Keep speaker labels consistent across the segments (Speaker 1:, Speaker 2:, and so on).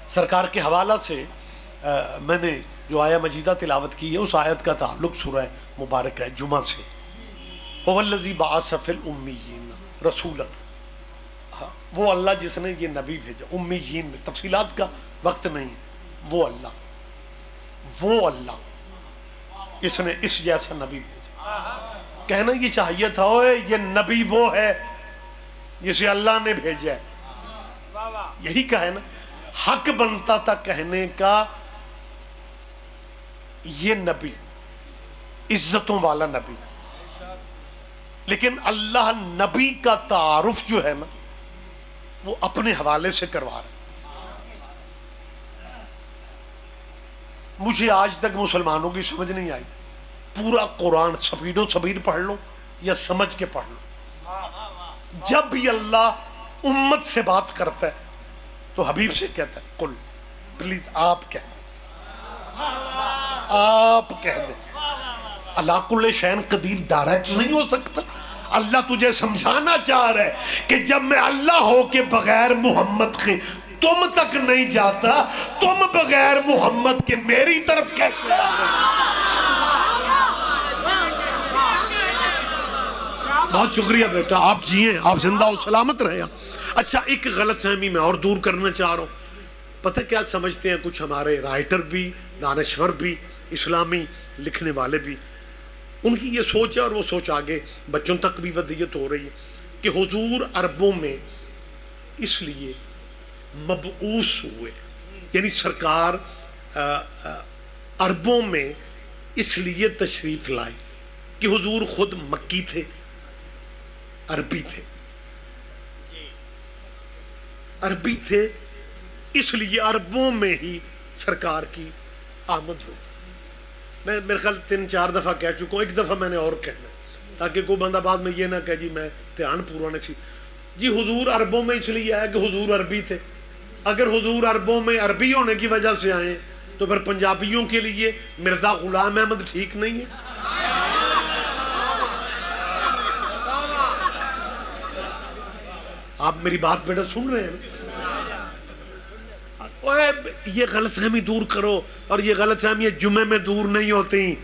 Speaker 1: سرکار کے حوالہ سے میں نے جو آیہ مجیدہ تلاوت کی ہے اس آیت کا تعلق سورہ مبارک ہے جمعہ سے. هو الذی بعث فی الامیین رسولا، وہ اللہ جس نے یہ نبی بھیجا امیین میں، تفصیلات کا وقت نہیں ہے، وہ اللہ اس نے اس جیسا نبی بھیجا. کہنا یہ چاہیے تھا یہ نبی وہ ہے جسے اللہ نے بھیجا ہے، یہی کہے نا. حق بنتا تھا کہنے کا یہ نبی عزتوں والا نبی، لیکن اللہ نبی کا تعارف جو ہے نا وہ اپنے حوالے سے کروا رہا ہے. مجھے آج تک مسلمانوں کی سمجھ نہیں آئی پورا قرآن سپیڈ و سپیڈ پڑھ لو یا سمجھ کے پڑھ لو. جب بھی اللہ امت سے بات کرتا ہے تو حبیب سے کہتا ہے قل، پلیز آپ کہہ دیں، آپ کہہ دیں. اللہ کل شین قدیر ڈائریکٹ نہیں ہو سکتا. اللہ تجھے سمجھانا چاہ رہا ہے کہ جب میں اللہ ہو کے بغیر محمد کے تم تک نہیں جاتا، تم بغیر محمد کے میری طرف کیسے آ رہے؟ بہت شکریہ بیٹا، آپ جیئیں، آپ زندہ و سلامت رہے. اچھا ایک غلط فہمی میں اور دور کرنا چاہ رہا ہوں. پتہ کیا سمجھتے ہیں کچھ ہمارے رائٹر بھی، دانشور بھی، اسلامی لکھنے والے بھی، ان کی یہ سوچ ہے اور وہ سوچ آگے بچوں تک بھی ودیت ہو رہی ہے کہ حضور عربوں میں اس لیے مبعوث ہوئے، یعنی سرکار عربوں میں اس لیے تشریف لائے کہ حضور خود مکی تھے، عربی تھے، اس لیے عربوں میں ہی سرکار کی آمد ہوئی. میں میرے خیال 3-4 دفعہ کہہ چکا ہوں، ایک دفعہ میں نے اور کہنا تاکہ کوئی بندہ بعد میں یہ نہ کہے جی میں دھیان پورا نہیں سی. جی حضور عربوں میں اس لیے آیا کہ حضور عربی تھے. اگر حضور عربوں میں عربی ہونے کی وجہ سے آئے تو پھر پنجابیوں کے لیے مرزا غلام احمد ٹھیک نہیں ہے. آپ میری بات بیٹا سن رہے ہیں؟ یہ غلط فہمی دور کرو، اور یہ غلط فہمی جمعے میں دور نہیں ہوتی،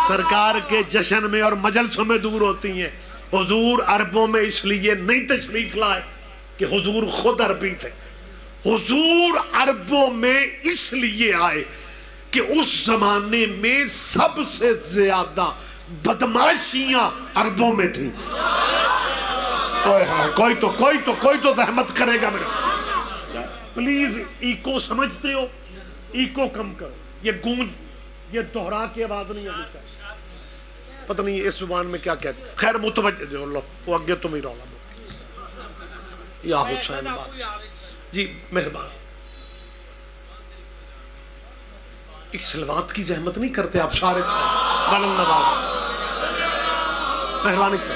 Speaker 1: سرکار کے جشن میں اور مجلسوں میں دور ہوتی ہیں. حضور عربوں میں اس لیے نہیں تشریف لائے کہ حضور خود عربی تھے. حضور عربوں میں اس لیے آئے کہ اس زمانے میں سب سے زیادہ بدماشیاں عربوں میں تھیں. کوئی تو زحمت کرے گا میرے. پلیز ایکو سمجھتے ہو، ایکو کم کرو. یہ گونج، یہ دہرا کے آواز نہیں آنی چاہیے. پتہ نہیں اس زبان میں کیا کہتے. خیر متوجہ جو اللہ وہ اگے تم ہی رولا مت یا حسین بات جی مہربان. ایک سلوات کی زحمت نہیں کرتے آپ سارے بلند نواز، مہربانی سے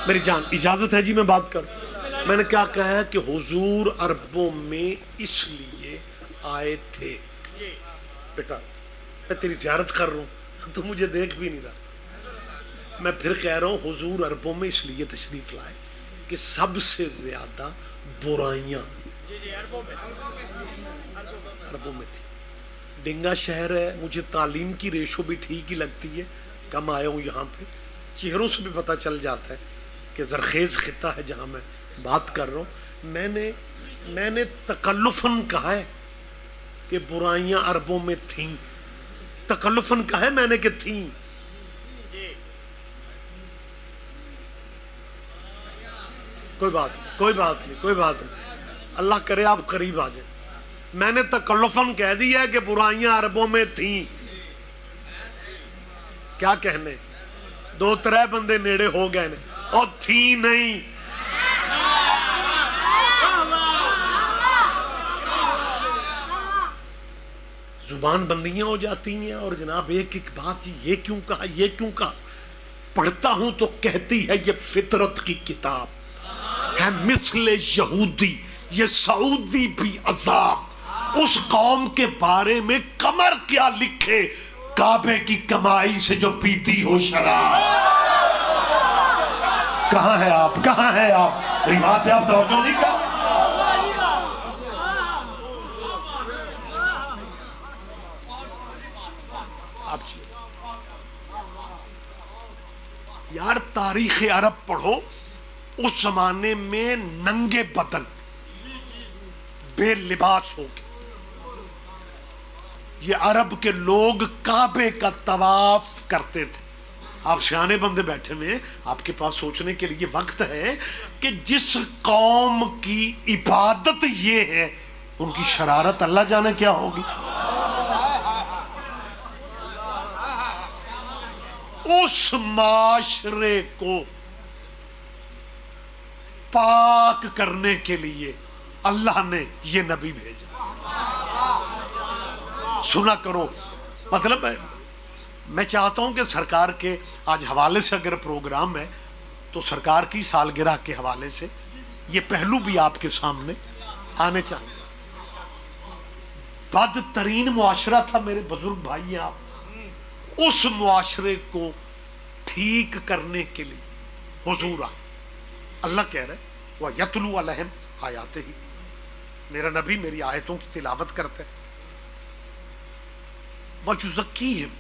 Speaker 1: میری جان اجازت ہے جی میں بات کروں. میں نے کیا کہا ہے کہ حضور عربوں میں اس لیے آئے تھے. بیٹا میں تیری زیارت کر رہا ہوں تو مجھے دیکھ بھی نہیں رہا. میں پھر کہہ رہا ہوں حضور عربوں میں اس لیے تشریف لائے کہ سب سے زیادہ برائیاں عربوں میں تھی. ڈنگا شہر ہے، مجھے تعلیم کی ریشو بھی ٹھیک ہی لگتی ہے، کم آیا ہوں یہاں پہ، چہروں سے بھی پتہ چل جاتا ہے کہ زرخیز خطہ ہے جہاں میں بات کر رہا ہوں. میں نے تکلفاً کہا ہے کہ برائیاں عربوں میں تھیں. تکلفاً کہا ہے میں نے کہ تھیں. کوئی بات نہیں. اللہ کرے آپ قریب آ جائیں. میں نے تکلفاً کہہ دیا ہے کہ برائیاں عربوں میں تھیں. کیا کہنے، 2-3 بندے نیڑے ہو گئے نے اور تھی نہیں. زبان بندیاں ہو جاتی ہیں اور جناب ایک بات یہ کیوں کہا. پڑھتا ہوں تو کہتی ہے یہ فطرت کی کتاب ہے، مثل یہودی یہ سعودی بھی عذاب. اس قوم کے بارے میں قمر کیا لکھے، کعبے کی کمائی سے جو پیتی ہو شراب. کہاں ہے آپ؟ میری بات پہ آپ توجہ نہیں کر. آپ چیئے یار تاریخ عرب پڑھو, اس زمانے میں ننگے بدن بے لباس ہو گئے. یہ عرب کے لوگ کعبے کا طواف کرتے تھے. آپ سیانے بندے بیٹھے میں, آپ کے پاس سوچنے کے لیے وقت ہے کہ جس قوم کی عبادت یہ ہے, ان کی شرارت اللہ جانے کیا ہوگی. اس معاشرے کو پاک کرنے کے لیے اللہ نے یہ نبی بھیجا. سنا کرو, مطلب میں چاہتا ہوں کہ سرکار کے آج حوالے سے اگر پروگرام ہے تو سرکار کی سالگرہ کے حوالے سے یہ پہلو بھی آپ کے سامنے آنے چاہیے. بدترین معاشرہ تھا میرے بزرگ بھائی آپ, اس معاشرے کو ٹھیک کرنے کے لیے حضور اللہ کہہ رہے وَيَتْلُو عَلَيْهِمْ آیَاتِهِ, میرا نبی میری آیتوں کی تلاوت کرتے ہیں. وَيُزَكِّيهِمْ,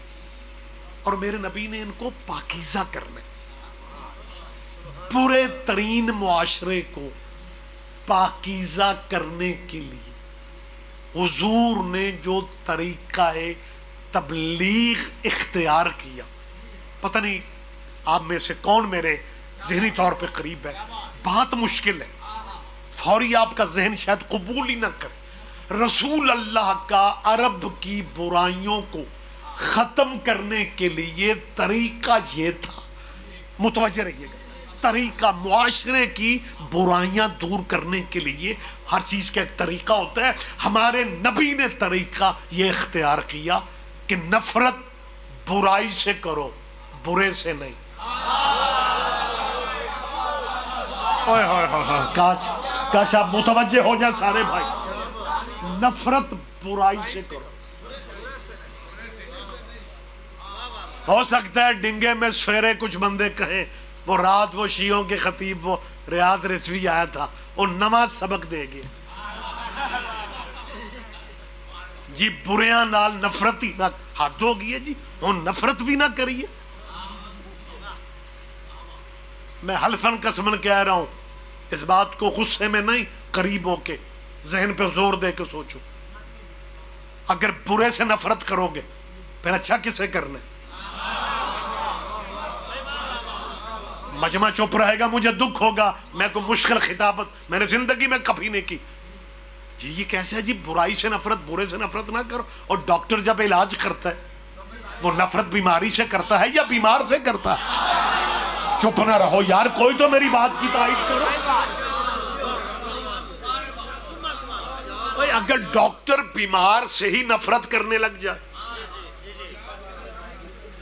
Speaker 1: اور میرے نبی نے ان کو پاکیزہ کرنا. برے ترین معاشرے کو پاکیزہ کرنے کے لیے حضور نے جو طریقہ تبلیغ اختیار کیا, پتہ نہیں آپ میں سے کون میرے ذہنی طور پہ قریب ہے. بات مشکل ہے, فوری آپ کا ذہن شاید قبول ہی نہ کرے. رسول اللہ کا عرب کی برائیوں کو ختم کرنے کے لیے طریقہ یہ تھا, متوجہ رہیے گا, طریقہ معاشرے کی برائیاں دور کرنے کے لیے ہر چیز کا ایک طریقہ ہوتا ہے. ہمارے نبی نے طریقہ یہ اختیار کیا کہ نفرت برائی سے کرو, برے سے نہیں. کاش آپ متوجہ ہو جائیں سارے بھائی, نفرت برائی سے کرو. ہو سکتا ہے ڈنگے میں سویرے کچھ بندے کہیں وہ رات وہ شیعوں کے خطیب وہ ریاض رضوی آیا تھا, وہ نماز سبق دے گیا جی, بریاں نال نفرت ہی نہ حد ہو گئی ہے جی, ہن نفرت بھی نہ کریے. میں حلفاً قسماً کہہ رہا ہوں, اس بات کو غصے میں نہیں, قریب ہو کے ذہن پہ زور دے کے سوچو. اگر برے سے نفرت کرو گے پھر اچھا کسے کرنا ہے. مجمع چپ رہے گا, مجھے دکھ ہوگا, میں کوئی مشکل خطابت میں نے زندگی میں کبھی نہیں کی. جی یہ کیسے ہے جی, برائی سے نفرت, برے سے نفرت نہ کرو. اور ڈاکٹر جب علاج کرتا ہے وہ نفرت بیماری سے کرتا ہے یا بیمار سے کرتا ہے؟ چپ نہ رہو یار, کوئی تو میری بات کی تائید کرو. اگر ڈاکٹر بیمار سے ہی نفرت کرنے لگ جائے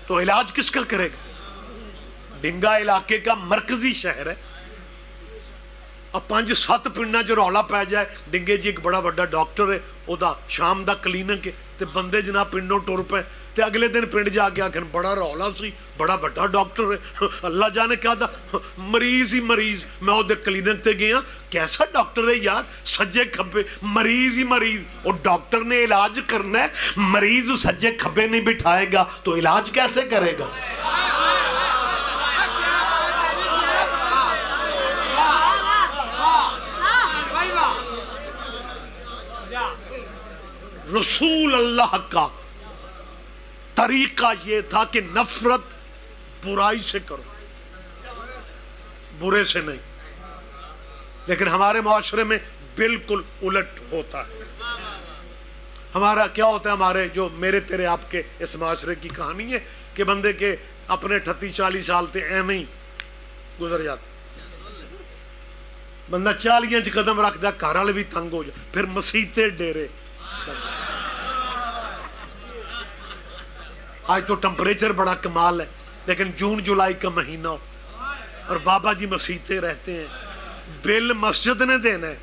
Speaker 1: تو علاج کس کا کرے گا؟ ڈنگا علاقے کا مرکزی شہر ہے, اب 5-7 پنڈاں جو رولا پہ جائے, ڈنگے جی ایک بڑا بڑا ڈاکٹر ہے, او دا شام دا کلینک ہے, تے بندے جناب پنڈوں ٹور پہ, تے اگلے دن پنڈ جا کے آخر بڑا رولا سی, بڑا بڑا ڈاکٹر ہے, اللہ جانے کیا تھا, مریض ہی مریض. میں وہ دے کلینک تے گیا, کیسا ڈاکٹر ہے یار, سجے کھبے مریض ہی مریض. اور ڈاکٹر نے علاج کرنا ہے, مریض سجے کھبے نہیں بٹھائے گا تو علاج کیسے کرے گا؟ رسول اللہ کا طریقہ یہ تھا کہ نفرت برائی سے کرو, برے سے نہیں. لیکن ہمارے معاشرے میں بالکل الٹ ہوتا ہے. ہمارا کیا ہوتا ہے, ہمارے جو میرے تیرے آپ کے اس معاشرے کی کہانی ہے کہ بندے کے اپنے 38-40 سال تے ایویں ہی گزر جاتے. بندہ 40 انچ قدم رکھ دا, گھر والے بھی تنگ ہو جائے, پھر مسیتے ڈیرے. آج تو ٹمپریچر بڑا کمال ہے, لیکن جون جولائی کا مہینہ ہو اور بابا جی مسیتے رہتے ہیں, بل مسجد نے دینا ہے.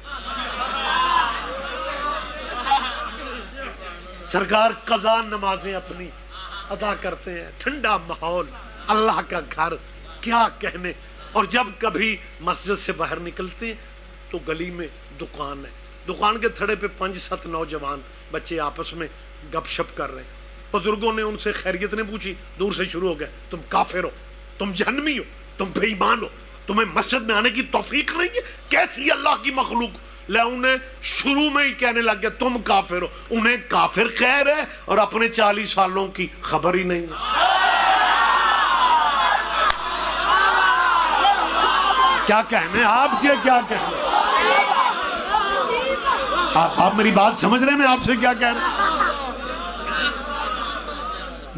Speaker 1: سرکار قضا نمازیں اپنی ادا کرتے ہیں, ٹھنڈا ماحول, اللہ کا گھر, کیا کہنے. اور جب کبھی مسجد سے باہر نکلتے ہیں تو گلی میں دکان ہے، دکان کے تھڑے پہ 5-7 نوجوان بچے آپس میں گپ شپ کر رہے ہیں. بزرگوں نے ان سے خیریت نہیں پوچھی، دور سے شروع ہو گئے، تم کافر ہو، تم جہنمی ہو، تم بے ایمان ہو، تمہیں مسجد میں آنے کی توفیق نہیں ہے، کیسی اللہ کی مخلوق. لے انہیں شروع میں ہی کہنے لگ گیا تم کافر ہو. انہیں کافر کہہ رہے اور اپنے 40 سالوں کی خبر ہی نہیں ہے. کیا کہنے آپ کے، کیا کہنے آپ میری بات سمجھ رہے ہیں میں آپ سے کیا کہہ رہا ہوں؟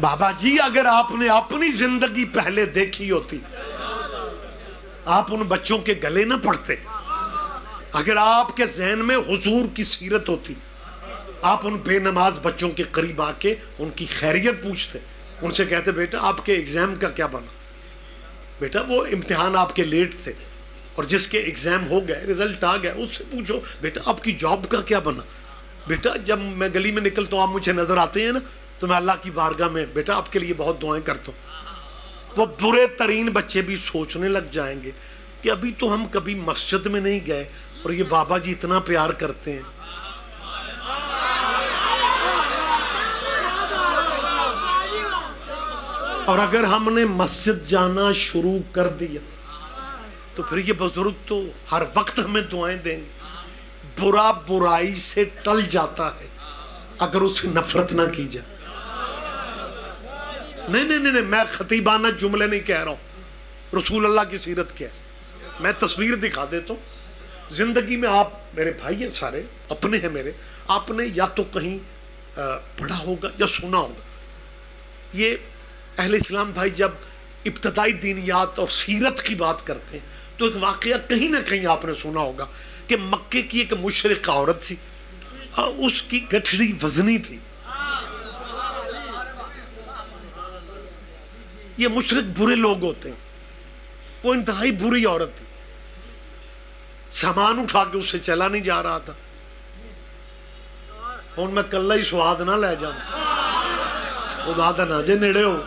Speaker 1: بابا جی اگر آپ نے اپنی زندگی پہلے دیکھی ہوتی آپ ان بچوں کے گلے نہ پڑتے. اگر آپ کے ذہن میں حضور کی سیرت ہوتی آپ ان بے نماز بچوں کے قریب آ کے ان کی خیریت پوچھتے، ان سے کہتے بیٹا آپ کے ایگزام کا کیا بنا، بیٹا وہ امتحان آپ کے لیٹ تھے اور جس کے ایگزام ہو گئے رزلٹ آ گیا اس سے پوچھو بیٹا آپ کی جاب کا کیا بنا. بیٹا جب میں گلی میں نکلتا ہوں آپ مجھے نظر آتے ہیں نا تو میں اللہ کی بارگاہ میں بیٹا آپ کے لیے بہت دعائیں کرتا ہوں. وہ برے ترین بچے بھی سوچنے لگ جائیں گے کہ ابھی تو ہم کبھی مسجد میں نہیں گئے اور یہ بابا جی اتنا پیار کرتے ہیں. اور اگر ہم نے مسجد جانا شروع کر دیا تو پھر یہ بزرگ تو ہر وقت ہمیں دعائیں دیں گے. برا برائی سے ٹل جاتا ہے اگر اس سے نفرت نہ کی جائے. نہیں میں خطیبانہ جملے نہیں کہہ رہا ہوں، رسول اللہ کی سیرت کیا ہے. میں تصویر دکھا دیتا ہوں. زندگی میں آپ میرے بھائی ہیں سارے اپنے ہیں میرے، آپ نے یا تو کہیں پڑھا ہوگا یا سنا ہوگا. یہ اہل اسلام بھائی جب ابتدائی دینیات اور سیرت کی بات کرتے ہیں تو ایک واقعہ کہیں نہ کہیں آپ نے سنا ہوگا کہ مکے کی ایک مشرق عورت تھی، اس کی گٹھڑی وزنی تھی. یہ مشرق برے لوگ ہوتے ہیں، وہ انتہائی بری عورت تھی. سامان اٹھا کے اس سے چلا نہیں جا رہا تھا. ہوں میں کلہ ہی سواد نہ لے جاؤں، خدا دا نہ جے نیڑے ہو.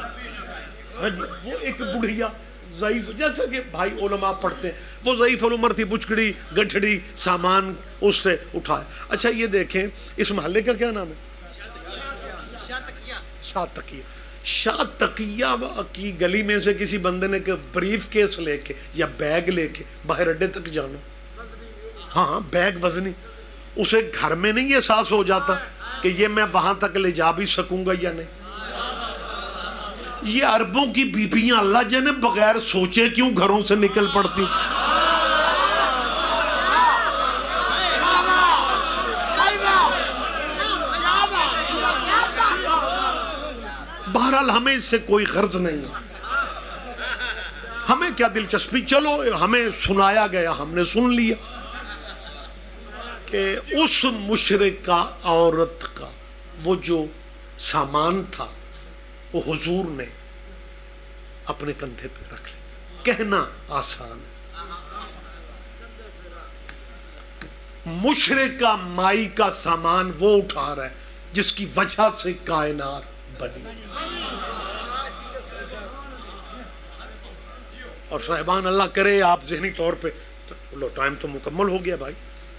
Speaker 1: وہ ایک بڑھیا ضعیف، جیسا کہ بھائی علماء پڑھتے ہیں، وہ ضعیف العمر تھی، بچکڑی گٹھڑی سامان اس سے اٹھایا. اچھا یہ دیکھیں اس محلے کا کیا نام ہے؟ شاہ تقیہ. شاہ تقیہ کی گلی میں سے کسی بندے نے کہ بریف کیس لے کے یا بیگ لے کے باہر اڈے تک جانا. ہاں بیگ وزنی. اسے گھر میں نہیں احساس ہو جاتا کہ یہ میں وہاں تک لے جا بھی سکوں گا یا نہیں. یہ عربوں کی بیبیاں اللہ جانے بغیر سوچے کیوں گھروں سے نکل پڑتی تھی. بہرحال ہمیں اس سے کوئی غرض نہیں ہے، ہمیں کیا دلچسپی. چلو ہمیں سنایا گیا، ہم نے سن لیا کہ اس مشرکہ عورت کا وہ جو سامان تھا وہ حضور نے اپنے کندھے پہ رکھ لیا. کہنا آسان ہے، مشرکہ مائی کا سامان وہ اٹھا رہا ہے جس کی وجہ سے کائنات بنی. اور صاحبان اللہ کرے آپ ذہنی طور پہ لو ٹائم تو مکمل ہو گیا بھائی،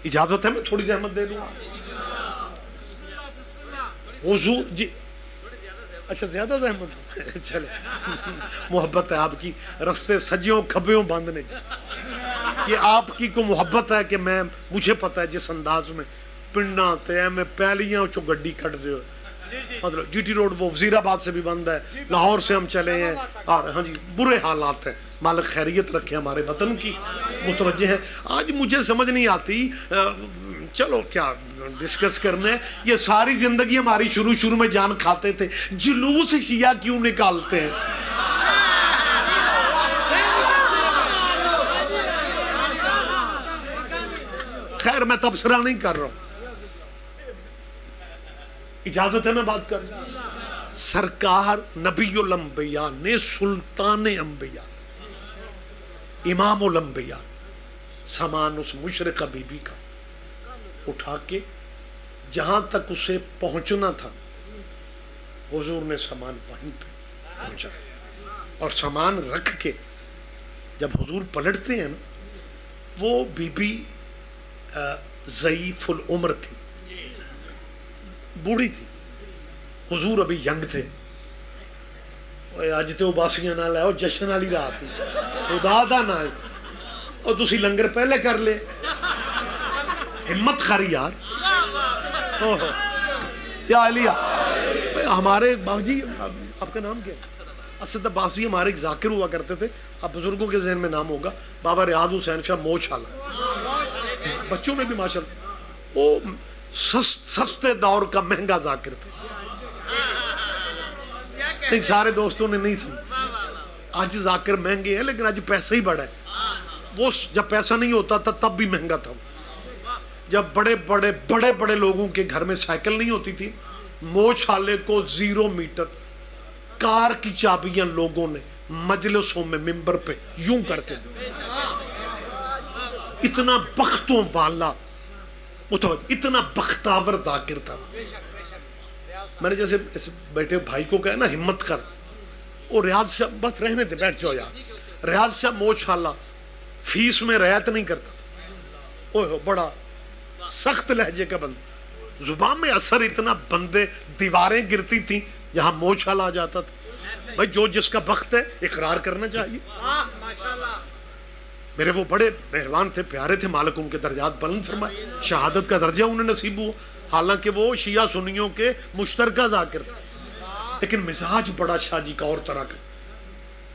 Speaker 1: اجازت ہے میں تھوڑی زحمت دے دوں. حضور جی اچھا زیادہ زحمت چلے محبت ہے آپ کی، رستے سجیوں کھبیوں باندھنے کی. یہ آپ کی کو محبت ہے کہ میں مجھے پتہ ہے جس انداز میں پنڈا تے میں پہلیاں چو گڈی کٹ دے مطلب جی ٹی روڈ وہ وزیر آباد سے بھی بند ہے، لاہور سے ہم چلے ہیں اور ہاں جی برے حالات ہیں. مالک خیریت رکھے ہمارے وطن کی متوجہ ہے. آج مجھے سمجھ نہیں آتی، چلو کیا ڈسکس کرنے، یہ ساری زندگی ہماری شروع میں جان کھاتے تھے، جلوس شیعہ کیوں نکالتے ہیں؟ خیر میں تبصرہ نہیں کر رہا ہوں، اجازت ہے میں بات کر رہا ہوں. سرکار نبی الانبیاء نے سلطان انبیاء امام الانبیاء سامان اس مشرقہ بی بی کا اٹھا کے جہاں تک اسے پہنچنا تھا حضور نے سامان وہیں پہ پہنچا اور سامان رکھ کے جب حضور پلٹتے ہیں نا, وہ بی بی ضعیف العمر تھی, بوڑھی تھی, حضور ابھی ینگ تھے. اج تو باسیاں نہ لاؤ, جشن والی رات تھی, خدا دا نہ اور تسی لنگر پہلے کر لے. ہمت کر یار. یا علیہ ہمارے بابا جی, آپ کا نام کیا؟ اسد عباس جی ہمارے ایک ذاکر ہوا کرتے تھے, اب بزرگوں کے ذہن میں نام ہوگا, بابا ریاض حسین شاہ موچ حالہ, بچوں میں بھی ماشاءاللہ. وہ سستے دور کا مہنگا ذاکر تھا. نہیں سارے دوستوں نے نہیں سمجھا, آج ذاکر مہنگے ہیں لیکن آج پیسہ ہی بڑا ہے. وہ جب پیسہ نہیں ہوتا تھا تب بھی مہنگا تھا. جب بڑے بڑے لوگوں کے گھر میں سائیکل نہیں ہوتی تھی, موچ حالے کو 0 میٹر کار کی چابیاں لوگوں نے مجلسوں میں منبر پہ یوں کر کے دی. اتنا بختوں والا, اتنا بختاور ذاکر تھا. میں نے جیسے بیٹے بھائی کو کہا نا ہمت کر, اور ریاض صاحب بس رہنے دے, بیٹھ جاؤ یار. ریاض صاحب موچ حالہ فیس میں رعایت نہیں کرتا تھا. اوہ بڑا سخت لہجے کا بندہ, زبان میں اثر اتنا, بندے دیواریں گرتی تھیں جہاں موچ حالہ آ جاتا تھا. بھائی جو جس کا وقت ہے اقرار کرنا چاہیے. میرے وہ بڑے مہربان تھے, پیارے تھے, مالک ان کے درجات بلند فرمائے, شہادت کا درجہ انہیں نصیب ہوا. حالانکہ وہ شیعہ سنیوں کے مشترکہ ذاکر تھے, لیکن مزاج بڑا شاہ جی کا اور طرح کا.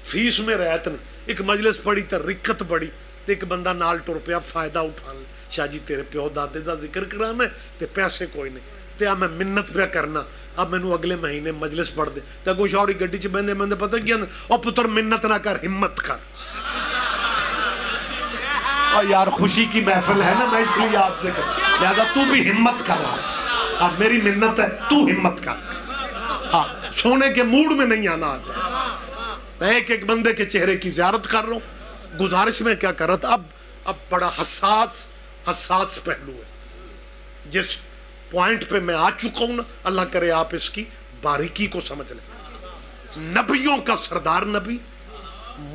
Speaker 1: فیس میں رعایت نہیں. ایک مجلس پڑی تو رکت بڑی, ایک بندہ نال ٹر پیا فائدہ اٹھا لے. شاہ جی تیرے پیو دادے دا ذکر کرانا ہے تے پیسے کوئی نہیں, تے میں منت پہ کرنا, اب مینوں اگلے مہینے مجلس پڑھ دے. تے کوئی شوری گڈی چ بندے بندے پتہ کیا, او پتر منت نہ کر, ہمت کر. اور یار خوشی کی محفل ہے نا, میں اس لیے آپ سے کہتا, لہذا تو بھی ہمت کر. اب میری منت ہے تو ہمت کر. ہاں سونے کے موڈ میں نہیں آنا آج. میں ایک بندے کے چہرے کی زیارت کر رہا ہوں. گزارش میں کیا کر رہا تھا, اب بڑا حساس پہلو ہے. جس پوائنٹ پہ میں آ چکا ہوں نا, اللہ کرے آپ اس کی باریکی کو سمجھ لیں. نبیوں کا سردار نبی,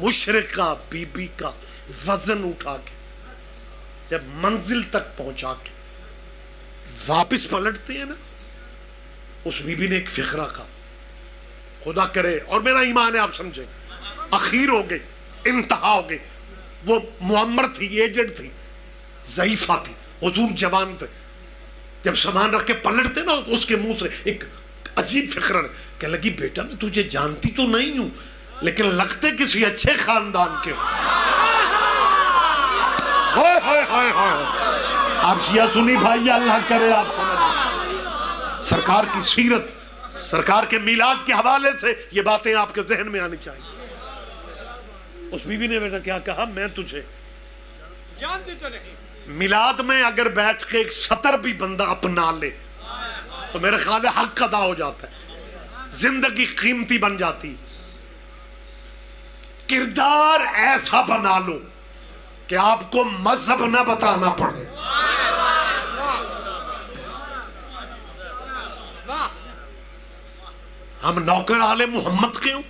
Speaker 1: مشرقہ بی بی کا وزن اٹھا کے جب منزل تک پہنچا کے واپس پلٹتے ہیں نا, اس بی بی نے ایک فقرہ کہا, خدا کرے, اور میرا ایمان ہے آپ سمجھیں, اخیر ہو گئی, انتہا ہو گئی. وہ معمر تھی, ایجڈ تھی, ضعیفہ تھی, حضور جوان تھے. جب سامان رکھ کے پلٹتے نا, اس کے منہ سے ایک عجیب فکر کہ لگی, بیٹا میں تجھے جانتی تو نہیں ہوں لیکن لگتے کسی اچھے خاندان کے ہو. آپ شیعہ سنی بھائی, اللہ کرے آپ سمجھ. سرکار کی سیرت, سرکار کے میلاد کے حوالے سے یہ باتیں آپ کے ذہن میں آنی چاہیے. اس بی بی نے بیٹا کیا کہا, میں تجھے
Speaker 2: جانتی تو نہیں.
Speaker 1: میلاد میں اگر بیٹھ کے ایک سطر بھی بندہ اپنا لے تو میرے خیال ہے حق ادا ہو جاتا ہے, زندگی قیمتی بن جاتی. کردار ایسا بنا لو کہ آپ کو مذہب نہ بتانا پڑے. ہم نوکر آل محمد کے ہوں,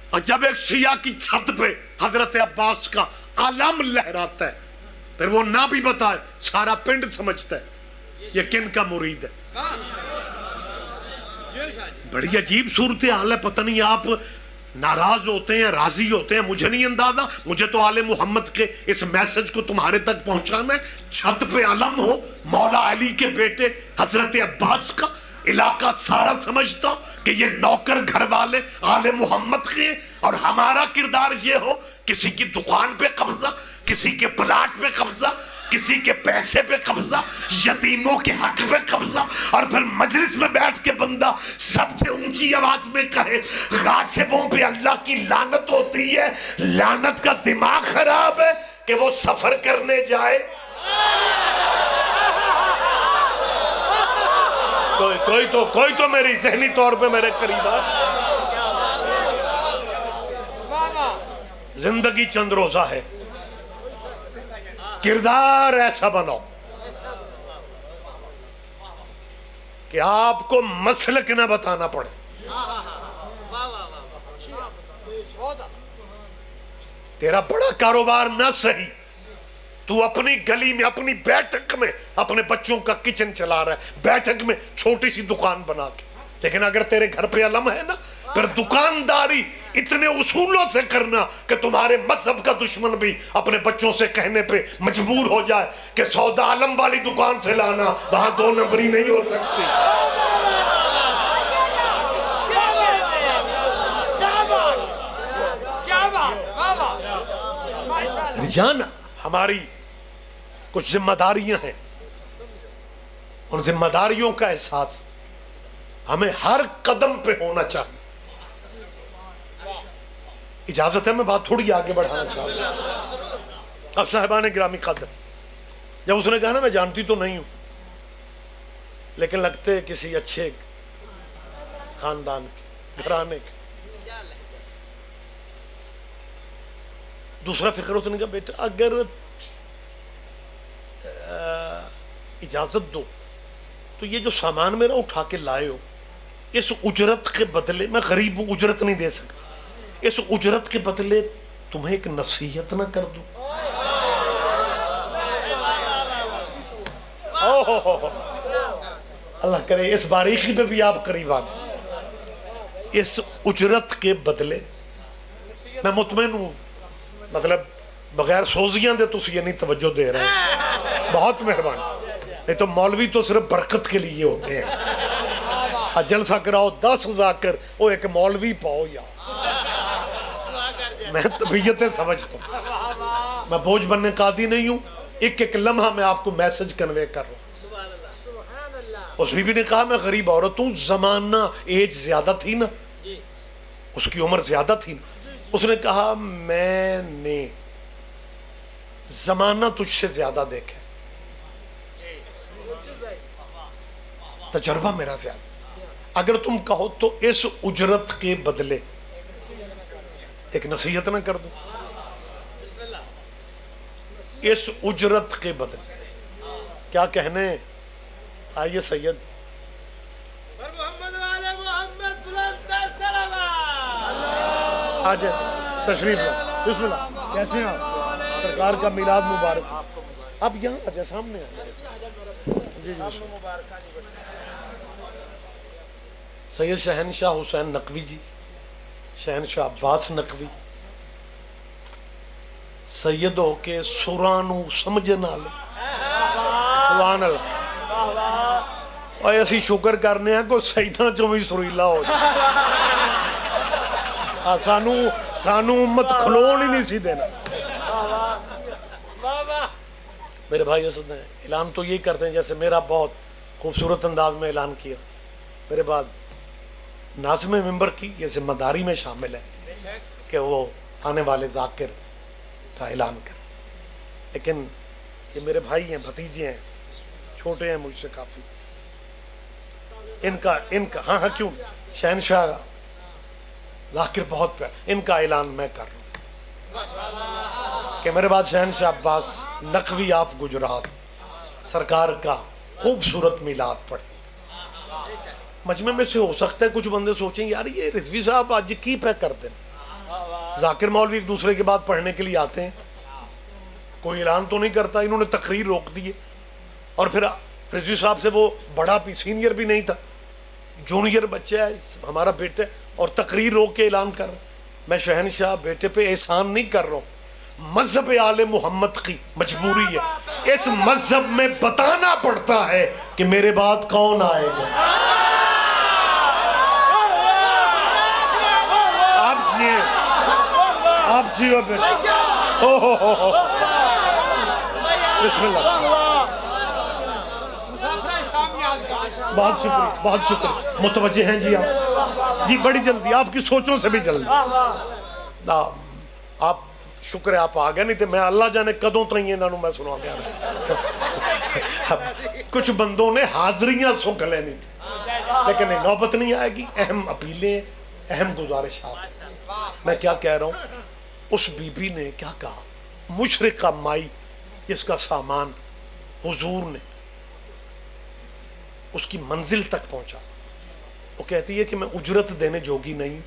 Speaker 1: اور جب ایک شیعہ کی چھت پہ حضرت عباس کا علم لہراتا ہے, پھر وہ نہ بھی بتائے سارا پنڈ سمجھتا ہے یہ کن کا مرید ہے. بڑی عجیب صورتحال ہے. پتہ نہیں آپ ناراض ہوتے ہیں راضی ہوتے ہیں, مجھے نہیں اندازہ. مجھے تو آل محمد کے اس میسج کو تمہارے تک پہنچانا ہے. چھت پہ علم ہو مولا علی کے بیٹے حضرت عباس کا, علاقہ سارا سمجھتا کہ یہ نوکر گھر والے آل محمد کے, اور ہمارا کردار یہ ہو کسی کی دکان پہ قبضہ, کسی کے پلاٹ پہ قبضہ, کسی کے پیسے پہ قبضہ, یتیموں کے حق پہ قبضہ, اور پھر مجلس میں بیٹھ کے بندہ سب سے اونچی آواز میں کہے غاصبوں پہ اللہ کی لعنت ہوتی ہے. لعنت کا دماغ خراب ہے کہ وہ سفر کرنے جائے. کوئی تو میری ذہنی طور پہ میرے قریب ہے. زندگی چند روزہ ہے, کردار ایسا بناؤ کہ آپ کو مسلک نہ بتانا پڑے. تیرا بڑا کاروبار نہ صحیح، تو اپنی گلی میں اپنی بیٹھک میں اپنے بچوں کا کچن چلا رہا ہے، بیٹھک میں چھوٹی سی دکان بنا کے، لیکن اگر تیرے گھر پہ علم ہے نا، پھر دکانداری اتنے اصولوں سے کرنا کہ تمہارے مذہب کا دشمن بھی اپنے بچوں سے کہنے پہ مجبور ہو جائے کہ سودا علم والی دکان سے لانا، وہاں 2 نمبری نہیں ہو سکتی۔ جان، ہماری کچھ ذمہ داریاں ہیں، ان ذمہ داریوں کا احساس ہمیں ہر قدم پہ ہونا چاہیے۔ اجازت ہے میں بات تھوڑی آگے بڑھانا چاہتا ہوں۔ اب صاحبان گرامی قدر، جب اس نے کہا نا میں جانتی تو نہیں ہوں لیکن لگتے کسی اچھے خاندان کے، گھرانے کے، دوسرا فکر اس نے کہا بیٹا اگر اجازت دو تو یہ جو سامان میرا اٹھا کے لائے ہو، اس اجرت کے بدلے، میں غریب ہوں اجرت نہیں دے سکتا، اس اجرت کے بدلے تمہیں ایک نصیحت نہ کر دوں؟ اللہ کرے اس باریکی پہ بھی آپ قریب آ جائیں۔ اس اجرت کے بدلے میں مطمئن ہوں، مطلب بغیر سوزیاں دے تو یہ نہیں توجہ دے رہے ہیں، بہت مہربانی، نہیں تو مولوی تو صرف برکت کے لیے ہوتے ہیں، جلسہ کراؤ 10 ذاکر وہ ایک مولوی پاؤ یار، میں طبیعتیں سمجھتا ہوں، میں بوجھ بننے کا عادی نہیں ہوں، ایک ایک لمحہ میں آپ کو میسج کنوے کر رہا ہوں۔ اس بی بی نے کہا میں غریب عورت ہوں، زمانہ ایج زیادہ تھی نا، اس کی عمر زیادہ تھی نا، اس نے کہا میں نے زمانہ تجھ سے زیادہ دیکھا، تجربہ میرا زیادہ، اگر تم کہو تو اس اجرت کے بدلے ایک نصیحت نہ کر دوں؟ اس اجرت کے بدلے کیا کہنے؟ آئیے سید آج تشریف لائیں، بسم اللہ، کیسے ہیں آپ؟ سرکار کا میلاد مبارک۔ آپ یہاں آ جائیں، سامنے آ جائیں۔ جی جی، سید شہنشاہ حسین نقوی جی، شہنشاہ عباس نقوی، سید ہو کے سرانو سمجھنا لے، سبحان اللہ، اور ایسی شکر کرنے ہیں کو سیداں چوں بھی سریلا ہو جائے، سانو امت کھلون ہی نہیں سی دینا۔ میرے بھائی اسد ہیں، اعلان تو یہی کرتے ہیں جیسے میرا بہت خوبصورت انداز میں اعلان کیا، میرے بعد ناظم ممبر کی یہ ذمہ داری میں شامل ہے کہ وہ آنے والے ذاکر کا اعلان کریں، لیکن یہ میرے بھائی ہیں، بھتیجے ہیں، چھوٹے ہیں مجھ سے کافی، ان کا ہاں کیوں شہنشاہ ذاکر بہت پیار، ان کا اعلان میں کر رہا ہوں کہ میرے بعد شہنشاہ عباس نقوی آف گجرات سرکار کا خوبصورت میلاد پڑھیں۔ مجمع میں سے ہو سکتا ہے کچھ بندے سوچیں یار یہ رضوی صاحب آج کی پہ کر دیں، ذاکر مولوی ایک دوسرے کے بعد پڑھنے کے لیے آتے ہیں، کوئی اعلان تو نہیں کرتا، انہوں نے تقریر روک دی ہے، اور پھر رضوی صاحب سے وہ بڑا بھی سینئر بھی نہیں تھا، جونیئر بچہ ہے ہمارا بیٹا، اور تقریر روک کے اعلان کر رہا ہے۔ میں شہنشاہ بیٹے پہ احسان نہیں کر رہا ہوں، مذہب آل محمد کی مجبوری ہے، اس مذہب میں بتانا پڑتا ہے کہ میرے بعد کون آئے گا۔ آپ جیو بیٹا، بسم اللہ، بہت شکریہ، بہت شکریہ، متوجہ ہیں جی آپ، جی بڑی جلدی، آپ کی سوچوں سے بھی جلدی، آپ شکر ہے آپ آگئے، نہیں تھے میں اللہ جانے کدوں ترہی انہوں میں سنا گیا رہا، کچھ بندوں نے حاضریاں سکھ لینی تھی، لیکن نوبت نہیں آئے گی، اہم اپیلیں، اہم گزارشات ہیں۔ میں کیا کہہ رہا ہوں، اس بی بی نے کیا کہا، مشرقہ مائی جس کا سامان حضور نے اس کی منزل تک پہنچا، وہ کہتی ہے کہ میں اجرت دینے جوگی نہیں،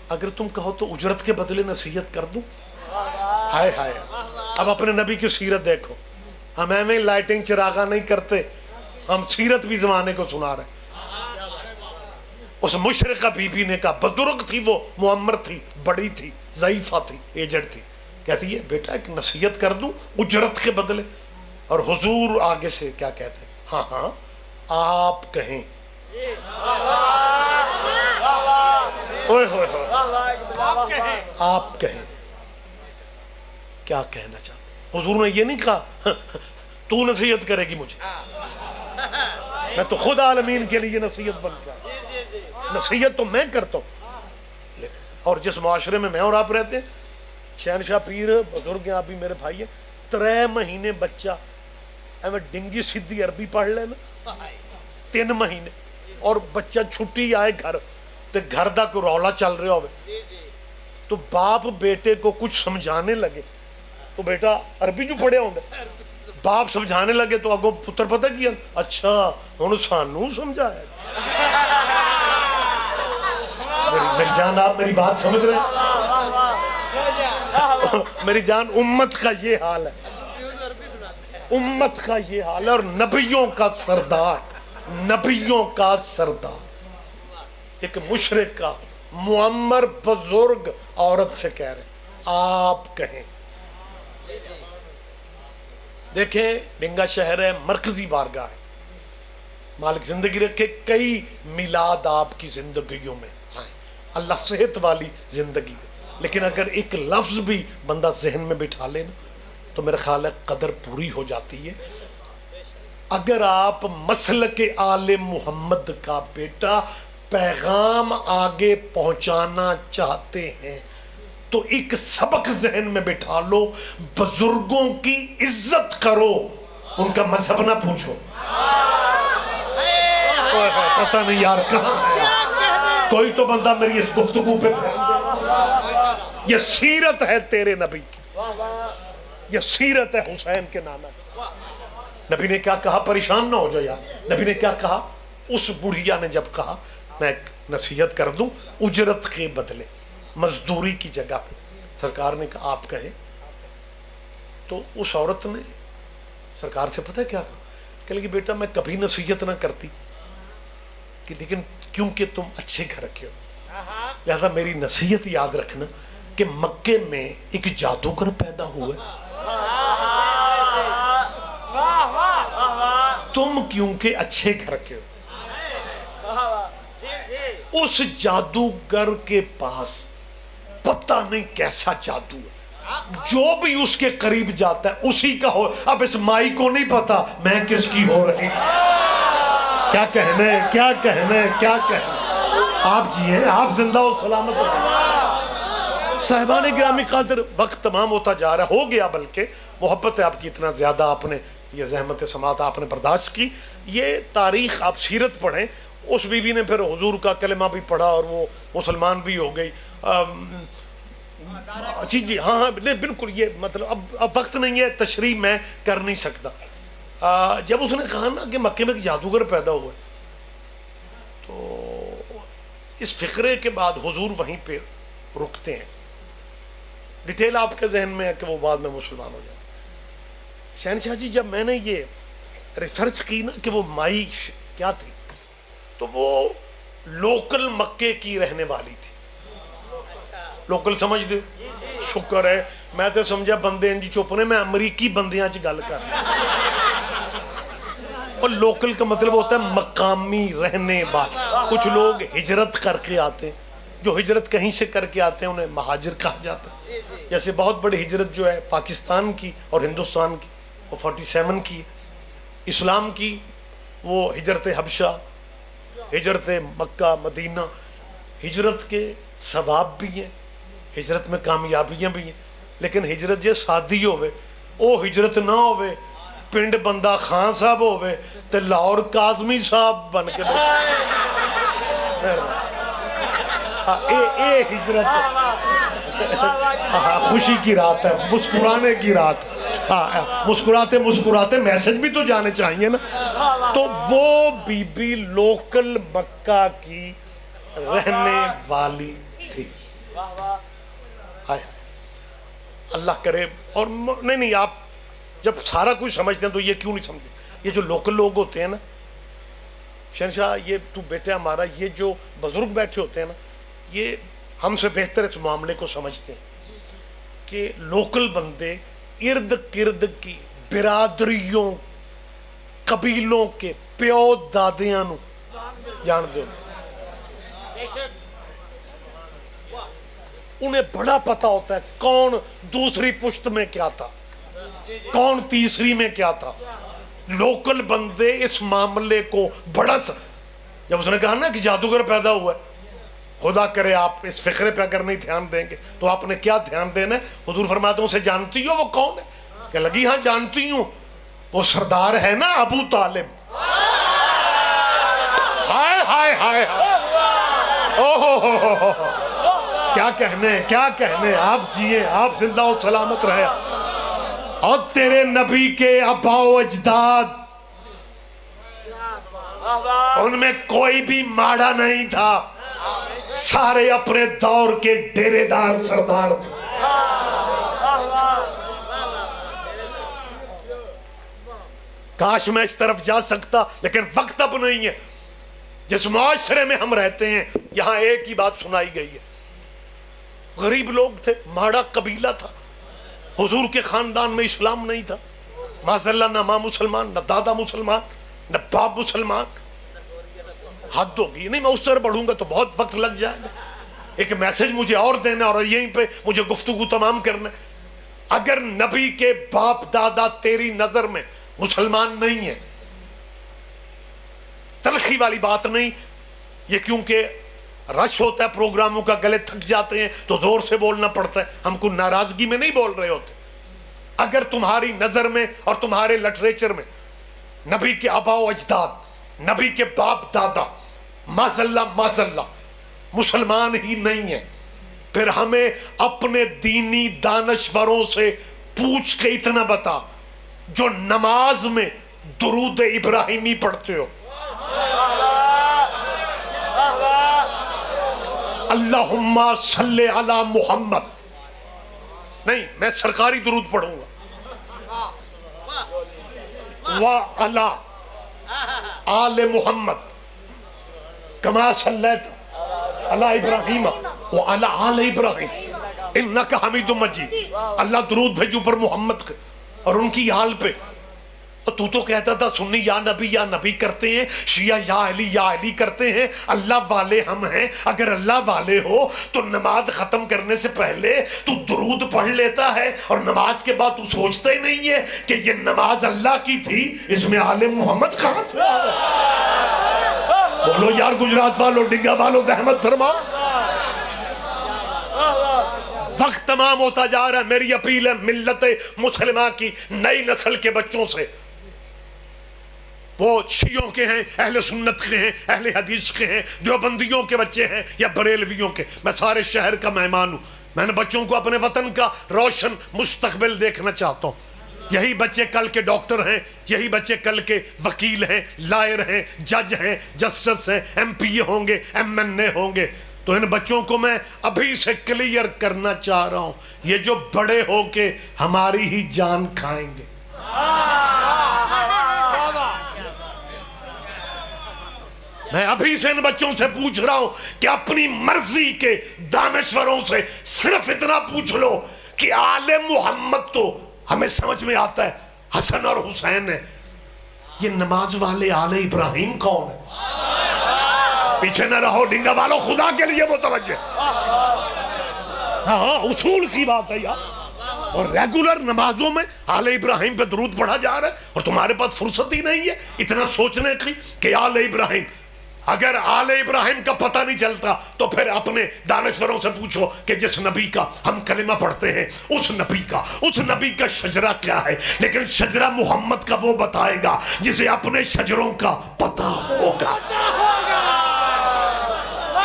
Speaker 1: اگر تم کہو تو اجرت کے بدلے نصیحت کر دوں. ہائے ہائے. اب اپنے نبی کی سیرت دیکھو. ہم ایویں لائٹنگ چراغاں نہیں کرتے, ہم سیرت بھی زمانے کو سنا رہے ہیں. اس مشرقہ بی بی نے کہا, بزرگ تھی وہ, معمر تھی, بڑی تھی, ضعیفہ تھی, ایجڈ تھی, کہتی ہے بیٹا ایک نصیحت کر دوں اجرت کے بدلے. اور حضور آگے سے کیا کہتے ہیں, ہاں ہاں آپ کہیں. اوئے ہوئے ہوئے, آپ کہیں. کیا کہنا چاہتے؟ حضور نے یہ نہیں کہا تو نصیحت کرے گی مجھے, میں تو خود عالمین کے لیے نصیحت بن کے آیا, نصیحت تو میں کرتا ہوں. اور جس معاشرے میں اور آپ رہتے ہیں, شہنشاہ پیر بزرگ ہیں, آپ بھی میرے بھائی ہیں, 3 مہینے بچہ ایویں ڈنگی سیدھی عربی پڑھ لینا, 3 مہینے, اور بچہ چھٹی آئے گھر تو گھر دا کوئی رولا چل رہا ہوئے تو باپ بیٹے کو کچھ سمجھانے لگے تو بیٹا عربی جو پڑھے ہوں گے, باپ سمجھانے لگے تو اگوں پتر پتہ کیا, اچھا ہوں سانوں سمجھایا. میری جان, آپ میری بات سمجھ رہے ہیں؟ میری جان, امت کا یہ حال ہے, امت کا یہ حال ہے. اور نبیوں کا سردار, نبیوں کا سردار, ایک مشرق کا معمر بزرگ عورت سے کہہ رہے آپ کہیں. دیکھیں ڈنگا شہر ہے, مرکزی بارگاہ ہے, مالک زندگی رکھے, کئی میلاد آپ کی زندگیوں میں آئیں, اللہ صحت والی زندگی دے. لیکن اگر ایک لفظ بھی بندہ ذہن میں بٹھا لے نا تو میرا خیال ہے قدر پوری ہو جاتی ہے. اگر آپ مسلک آل محمد کا بیٹا پیغام آگے پہنچانا چاہتے ہیں تو ایک سبق ذہن میں بٹھا لو, بزرگوں کی عزت کرو, ان کا مذہب نہ پوچھو. پتہ نہیں یار کہاں ہے کوئی تو بندہ میری اس گفتگو پہ. یہ سیرت ہے تیرے نبی کی, یہ سیرت ہے حسین کے نانا کی. نبی نے کیا کہا, پریشان نہ ہو جاؤ یار, نبی نے کیا کہا, اس بڑھیا نے جب کہا میں ایک نصیحت کر دوں اجرت کے بدلے, مزدوری کی جگہ پہ, سرکار نے کہا آپ کہیں. تو اس عورت نے سرکار سے پتہ کیا کہا, کہ لگی بیٹا میں کبھی نصیحت نہ کرتی کہ لیکن کیونکہ تم اچھے گھر کے ہو لہذا میری نصیحت یاد رکھنا کہ مکے میں ایک جادوگر پیدا ہوا ہے, تم کیونکہ اچھے گھر کے ہو, اس جادوگر کے پاس پتہ نہیں کیسا جادو ہے, جو بھی اس کے قریب جاتا ہے اسی کا ہو. اب اس مائی کو نہیں پتا میں کس کی ہو رہی, کیا کہنے کیا کہنے کیا کہنے. آپ جیئے, آپ زندہ و سلامت ہو. صاحبان گرامی قادر, وقت تمام ہوتا جا رہا, ہو گیا بلکہ, محبت ہے آپ کی اتنا زیادہ, آپ نے یہ زحمت سماعت آپ نے برداشت کی. یہ تاریخ آپ سیرت پڑھیں, اس بی بی نے پھر حضور کا کلمہ بھی پڑھا اور وہ مسلمان بھی ہو گئی. جی جی ہاں ہاں بالکل, یہ مطلب اب وقت نہیں ہے, تشریح میں کر نہیں سکتا. جب اس نے کہا نا کہ مکے میں ایک جادوگر پیدا ہوا ہے تو اس فقرے کے بعد حضور وہیں پہ رکتے ہیں. ڈیٹیل آپ کے ذہن میں ہے کہ وہ بعد میں مسلمان ہو جائے. شہنشاہ جی جب میں نے یہ ریسرچ کی نا کہ وہ مائی کیا تھی تو وہ لوکل مکے کی رہنے والی تھی. لوکل سمجھ دے, شکر ہے, میں تو سمجھا بندے انجی چوپنے میں امریکی بندیاں چ گل کر. اور لوکل کا مطلب ہوتا ہے مقامی رہنے والا. کچھ لوگ ہجرت کر کے آتے ہیں, جو ہجرت کہیں سے کر کے آتے ہیں انہیں مہاجر کہا جاتا ہے. جیسے بہت بڑی ہجرت جو ہے پاکستان کی اور ہندوستان کی وہ 47 کی, اسلام کی وہ ہجرت حبشہ, ہجرت مکہ مدینہ. ہجرت کے ثواب بھی ہیں, ہجرت میں کامیابیاں بھی ہیں, لیکن ہجرت جے سادی ہوئے او ہجرت نہ ہوئے پنڈ بندہ خان صاحب ہوئے تے لاہور کاظمی صاحب بن کے اے ہجرت خوشی کی رات ہے, مسکرانے کی رات. مسکراتے مسکراتے میسج بھی تو جانے چاہیے نا. تو وہ بی بی لوکل مکہ کی رہنے والی تھی. ہائے اللہ کرے. اور نہیں آپ جب سارا کچھ سمجھتے ہیں تو یہ کیوں نہیں سمجھتے؟ یہ جو لوکل لوگ ہوتے ہیں نا شہنشاہ، یہ تو بیٹا ہمارا، یہ جو بزرگ بیٹھے ہوتے ہیں نا، یہ ہم سے بہتر اس معاملے کو سمجھتے ہیں کہ لوکل بندے ارد گرد کی برادریوں قبیلوں کے پیو دادیاں نو جان دے، انہیں بڑا پتا ہوتا ہے کون دوسری پشت میں کیا تھا، کون تیسری میں کیا تھا. لوکل بندے اس معاملے کو بڑا جب اس نے کہا نا کہ جادوگر پیدا ہوا ہے، خدا کرے آپ اس فکرے پہ اگر نہیں دھیان دیں گے تو آپ نے کیا دھیان دینا ہے؟ حضور فرماتے ہیں اسے جانتی ہو وہ کون ہے؟ کہ لگی ہاں جانتی ہوں، وہ سردار ہے نا ابو طالب. ہائے ہائے ہائے اوہ کیا کہنے کیا کہنے. آپ جیے، آپ زندہ و سلامت رہے. اور تیرے نبی کے آبا و اجداد ان میں کوئی بھی ماڑا نہیں تھا، سارے اپنے دور کے ڈیرے دار سردار تھے. کاش میں اس طرف جا سکتا، لیکن وقت اب نہیں ہے. جس معاشرے میں ہم رہتے ہیں یہاں ایک ہی بات سنائی گئی ہے. غریب لوگ تھے، ماڑا قبیلہ تھا، حضور کے خاندان میں اسلام نہیں تھا. معاذاللہ نہ ماں مسلمان، نہ دادا مسلمان، نہ باپ مسلمان. حد ہوگی. نہیں میں اس طرح پڑھوں گا تو بہت وقت لگ جائے گا. ایک میسج مجھے اور دینا اور یہیں پہ مجھے گفتگو تمام کرنا. اگر نبی کے باپ دادا تیری نظر میں مسلمان نہیں ہے، تلخی والی بات نہیں، یہ کیونکہ رش ہوتا ہے پروگراموں کا، گلے تھک جاتے ہیں تو زور سے بولنا پڑتا ہے، ہم کو ناراضگی میں نہیں بول رہے ہوتے. اگر تمہاری نظر میں اور تمہارے لٹریچر میں نبی کے آبا و اجداد، نبی کے باپ دادا معذاللہ مسلمان ہی نہیں ہیں، پھر ہمیں اپنے دینی دانشوروں سے پوچھ کے اتنا بتا جو نماز میں درود ابراہیمی پڑھتے ہو. اللہم صلی علی محمد نہیں، میں سرکاری درود پڑھوں گا. وعلی آل محمد کما صلیت علی ابراہیم وعلی آل ابراہیم انکا حمید مجید. اللہ درود بھیجو پر محمد کے اور ان کی حال پہ. تو کہتا تھا سنی یا نبی کرتے ہیں، شیعہ یا علی کرتے ہیں، اللہ والے ہم ہیں. اگر اللہ والے ہو تو نماز ختم کرنے سے پہلے تو درود پڑھ لیتا ہے، اور نماز کے بعد تو سوچتا ہی نہیں ہے کہ یہ نماز اللہ کی تھی، اس میں آل محمد کہاں سے آ رہا؟ بولو یار گجرات والو، ڈنگا والو زحمت فرما. وقت تمام ہوتا جا رہا ہے. میری اپیل ہے ملت مسلمہ کی نئی نسل کے بچوں سے، وہ شیعوں کے ہیں، اہل سنت کے ہیں، اہل حدیث کے ہیں، دیوبندیوں کے بچے ہیں یا بریلویوں کے، میں سارے شہر کا مہمان ہوں. میں نے بچوں کو اپنے وطن کا روشن مستقبل دیکھنا چاہتا ہوں. یہی بچے کل کے ڈاکٹر ہیں، یہی بچے کل کے وکیل ہیں، لائر ہیں، جج ہیں، جسٹس ہیں، ایم پی اے ہوں گے، ایم این اے ہوں گے. تو ان بچوں کو میں ابھی سے کلیئر کرنا چاہ رہا ہوں، یہ جو بڑے ہو کے ہماری ہی جان کھائیں گے. میں ابھی سے ان بچوں سے پوچھ رہا ہوں کہ اپنی مرضی کے دانشوروں سے صرف اتنا پوچھ لو کہ آل محمد تو ہمیں سمجھ میں آتا ہے حسن اور حسین ہے، یہ نماز والے آل ابراہیم کون ہے؟ پیچھے نہ رہو ڈنگا والو، خدا کے لیے متوجہ. ہاں اصول کی بات ہے یار. اور ریگولر نمازوں میں آل ابراہیم پہ درود پڑھا جا رہا ہے اور تمہارے پاس فرصت ہی نہیں ہے اتنا سوچنے کی کہ آل ابراہیم. اگر آل ابراہیم کا پتہ نہیں چلتا تو پھر اپنے دانشوروں سے پوچھو کہ جس نبی کا ہم کلمہ پڑھتے ہیں اس نبی کا شجرہ کیا ہے. لیکن شجرہ محمد کا وہ بتائے گا جسے اپنے شجروں کا پتہ ہوگا.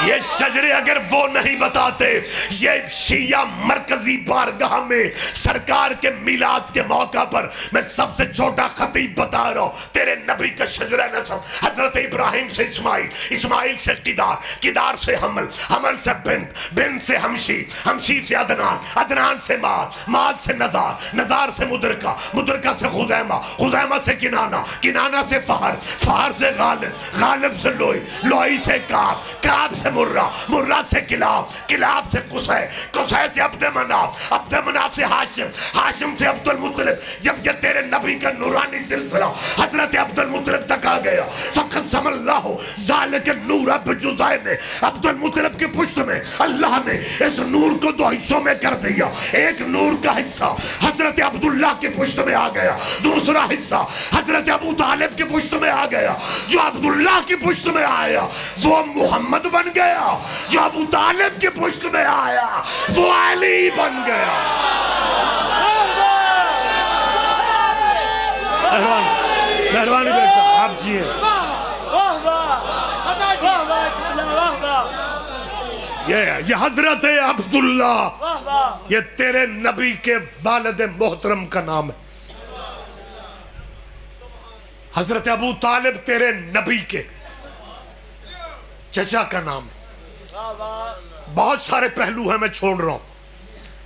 Speaker 1: یہ شجرے اگر وہ نہیں بتاتے، یہ شیعہ مرکزی بارگاہ میں سرکار کے میلاد کے موقع پر میں سب سے چھوٹا خطیب بتا رہا ہوں، تیرے نبی کا شجرہ نسب حضرت ابراہیم سے اسماعیل، اسماعیل سے قدار، قدار سے حمل، حمل سے بنت، بنت سے ہمشی، ہمشی سے عدنان، عدنان سے ماد، ماد سے نزار، نزار سے مدرکہ، مدرکہ سے خزیمہ، خزیمہ سے کنانہ، کنانہ سے فہر، فہر سے غالب، غالب سے لوئی، لوئی سے کعب، کعب سے مرہ، مرہ سے کلاب، کلاب سے قصے، قصے سے عبد مناف، عبد مناف سے ہاشم، ہاشم سے عبد المطلب. جب یہ تیرے نبی کا نورانی سلسلہ حضرت عبد المطلب تک آ گیا، فقسم اللہ ذالک النور بجزئین، عبد المطلب کے پشت میں اللہ نے اس نور کو دو حصوں میں کر دیا. ایک نور کا حصہ حضرت عبداللہ کے پشت میں آ گیا، دوسرا حصہ حضرت ابو طالب کے پشت میں آ گیا. جو عبداللہ کے پشت میں آیا وہ محمد بن گیا، جو ابو طالب کے پشت میں آیا وہ علی بن گیا. مہربانی بیٹا آپ جی ہیں. یہ حضرت عبداللہ، یہ تیرے نبی کے والد محترم کا نام ہے. حضرت ابو طالب تیرے نبی کے چچا کا نام ہے. بہت سارے پہلو ہیں، میں چھوڑ رہا ہوں.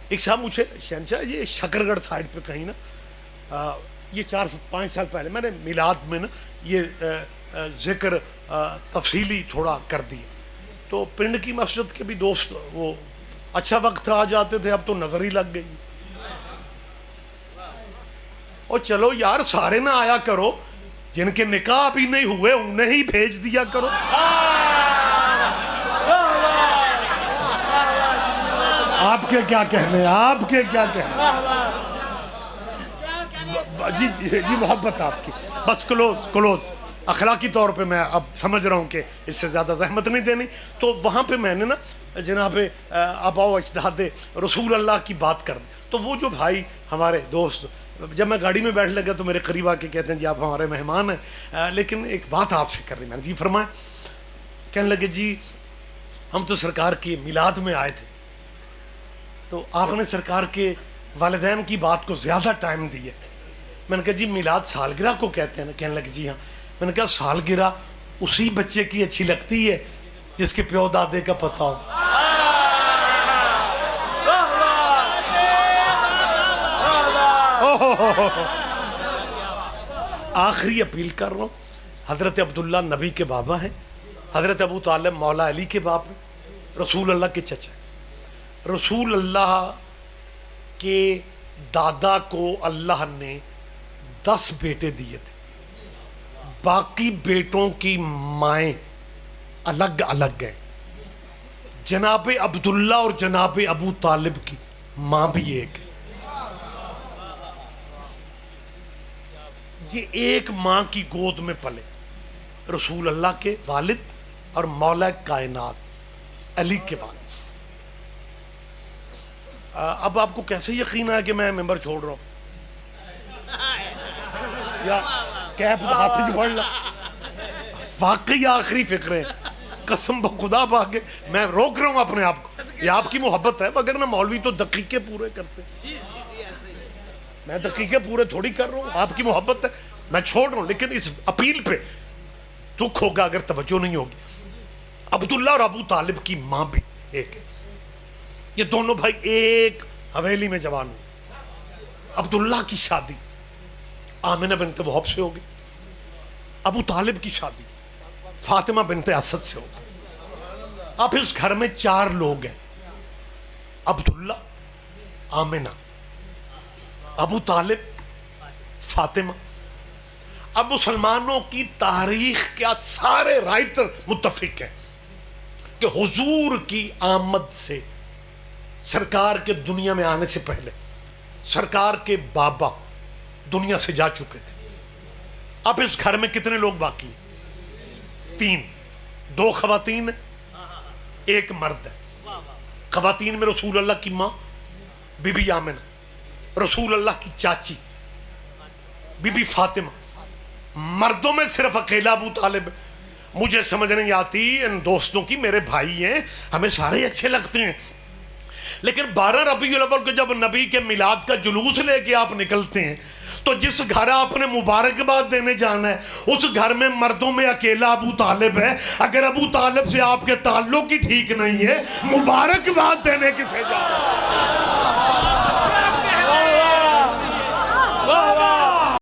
Speaker 1: ایک صاحب مجھے شہنشاہ یہ شکرگڑھ سائڈ پہ کہیں نا، یہ 4-5 سال پہلے میں نے میلاد میں نا یہ ذکر تفصیلی تھوڑا کر دی، تو پنڈ کی مسجد کے بھی دوست وہ اچھا وقت آ جاتے تھے، اب تو نظر ہی لگ گئی. اور چلو یار سارے نہ آیا کرو، جن کے نکاح ابھی نہیں ہوئے انہیں ہی بھیج دیا کرو. آپ کے کیا کہنے ہیں، آپ کے کیا کہنے جی جی محبت آپ کی. بس کلوز اخلاقی طور پہ میں اب سمجھ رہا ہوں کہ اس سے زیادہ زحمت نہیں دینی. تو وہاں پہ میں نے نا جناب آبا و اجداد رسول اللہ کی بات کر دی. تو وہ جو بھائی ہمارے دوست، جب میں گاڑی میں بیٹھ لگا تو میرے قریب آ کے کہتے ہیں جی آپ ہمارے مہمان ہیں، لیکن ایک بات آپ سے کر رہی. میں نے جی فرمائیں. کہنے لگے جی ہم تو سرکار کے میلاد میں آئے تھے، تو آپ نے سرکار کے والدین کی بات کو زیادہ ٹائم دیا. میں نے کہا جی میلاد سالگرہ کو کہتے ہیں نا. کہنے لگے جی ہاں. میں نے کہا سالگرہ اسی بچے کی اچھی لگتی ہے جس کے پیو دادے کا پتہ ہو. آخری اپیل کر رہا ہوں، حضرت عبداللہ نبی کے بابا ہیں، حضرت ابو طالب مولا علی کے باپ ہیں، رسول اللہ کے چچا ہیں. رسول اللہ کے دادا کو اللہ نے 10 بیٹے دیے تھے، باقی بیٹوں کی مائیں الگ الگ ہیں. جناب عبداللہ اور جناب ابو طالب کی ماں بھی ایک ہے. یہ ایک ماں کی گود میں پلے رسول اللہ کے والد اور مولا کائنات علی کے والد. اب آپ کو کیسے یقین ہے کہ میں ممبر چھوڑ رہا ہوں؟ یا کیپ ہاتھ جی پڑھ لا. واقعی آخری فکریں قسم بخدا باقی میں روک رہا ہوں اپنے آپ کو. یہ آپ کی محبت ہے، مگر نہ مولوی تو دقیقے پورے کرتے. میں دقیقے پورے تھوڑی کر رہا ہوں، آپ کی محبت ہے میں چھوڑ رہا ہوں. لیکن اس اپیل پہ دکھ ہوگا اگر توجہ نہیں ہوگی. عبداللہ اور ابو طالب کی ماں بھی ایک ہے. یہ دونوں بھائی ایک حویلی میں جوان ہوئے. عبداللہ کی شادی آمنہ بنت وہب سے ہوگی، ابو طالب کی شادی فاطمہ بنت اسد سے ہوگی. اب اس گھر میں 4 لوگ ہیں، عبداللہ، آمنہ، ابو طالب، فاطمہ. اب مسلمانوں کی تاریخ کا سارے رائٹر متفق ہیں کہ حضور کی آمد سے، سرکار کے دنیا میں آنے سے پہلے سرکار کے بابا دنیا سے جا چکے تھے. اب اس گھر میں کتنے لوگ باقی ہیں؟ 3. 2 خواتین ہیں، 1 مرد ہے. خواتین میں رسول اللہ کی ماں بی بی آمنہ، رسول اللہ کی چاچی بی بی فاطمہ. مردوں میں صرف اکیلا ابو طالب ہے. مجھے سمجھ نہیں آتی ان دوستوں کی، میرے بھائی ہیں، ہمیں سارے اچھے لگتے ہیں، لیکن 12 ربیع الاول کو جب نبی کے میلاد کا جلوس لے کے آپ نکلتے ہیں تو جس گھر آپ نے مبارکباد دینے جانا ہے اس گھر میں مردوں میں اکیلا ابو طالب ہے. اگر ابو طالب سے آپ کے تعلق ہی ٹھیک نہیں ہے، مبارکباد دینے کسے جا رہے ہیں؟